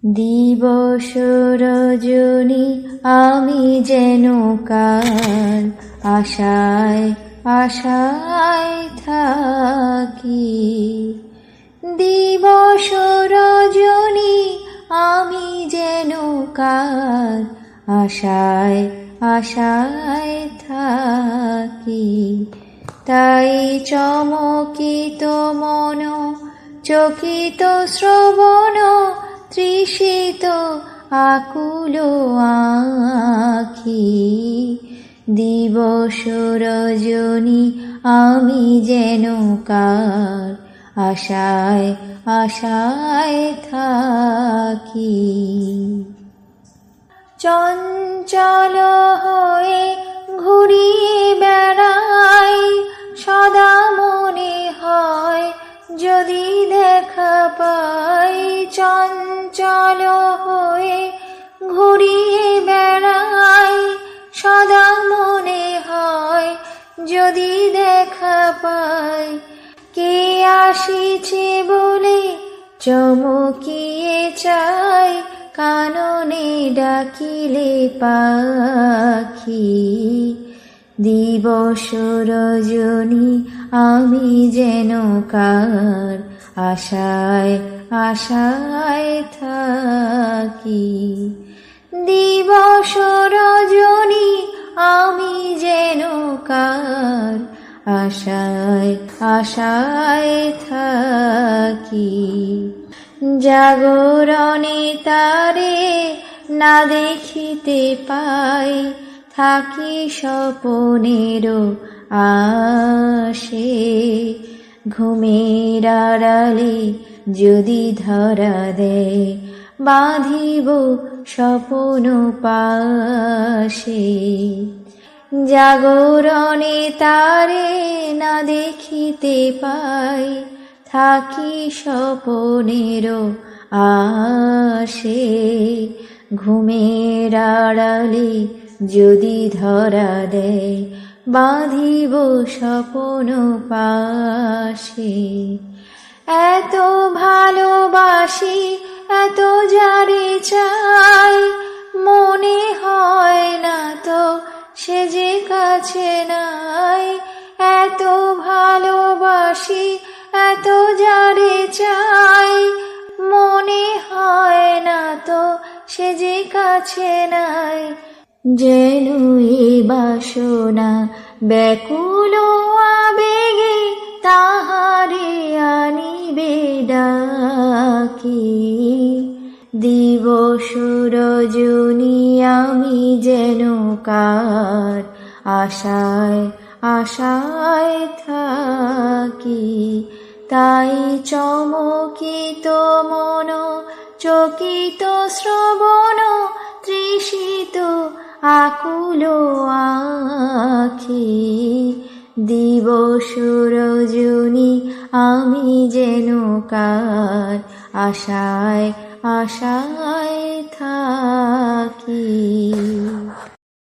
দিবস রজনী আমি যেন কার আশায় আশায় থাকি। দিবস রজনী আমি যেন কার আশায় আশায় থাকি। তাই চমকিত মন, চকিত শ্রবণ, তৃষিত আকুল আঁখি। দিবস রজনী আমি যেন কার আশায় আশায় থাকি। চঞ্চল হয়ে ঘুরিয়ে বেড়াই, সদা মনে হয় যদি দেখা পাই। চঞ্চল হয়ে ঘুরিয়ে বেড়াই, সদা মনে হয় যদি দেখা পাই। কে আসিছে বলে চমকিয়ে চাই, কাননে ডাকিলে পাখি। দিবস রজনী আমি যেন কার আশায় আশায় থাকি। দিবস রজনী আমি যেন কার আশায় আশায় থাকি। জাগরণে তারে না দেখিতে পাই, থাকি স্বপনের আশে। ঘুমের আড়ালে যদি ধরা দেয়, বাঁধিব স্বপন পাশে। জাগরণে তারে না দেখিতে পাই, থাকি স্বপনের আশে। ঘুমের আড়ালে যদি ধরা দেয়, বাঁধিব স্বপন পাশে। এত ভালোবাসি এত যারে চাই, মনে হয় না তো সে যে কাছে নাই। এত ভালোবাসি এত যারে চাই, মনে হয় না তো সে যে কাছে নাই। যেন এ বাসনা ব্যাকুল আবেগে, তাহারে আনিবে ডাকি। দিবস রজনী আমি যেন কার আশায় আশায় থাকি। তাই চমকিত মন, চকিত শ্রবণ, তৃষিত আকুল আঁখি। দিবস রজনী আমি যেন কার আশায় আশায় থাকি।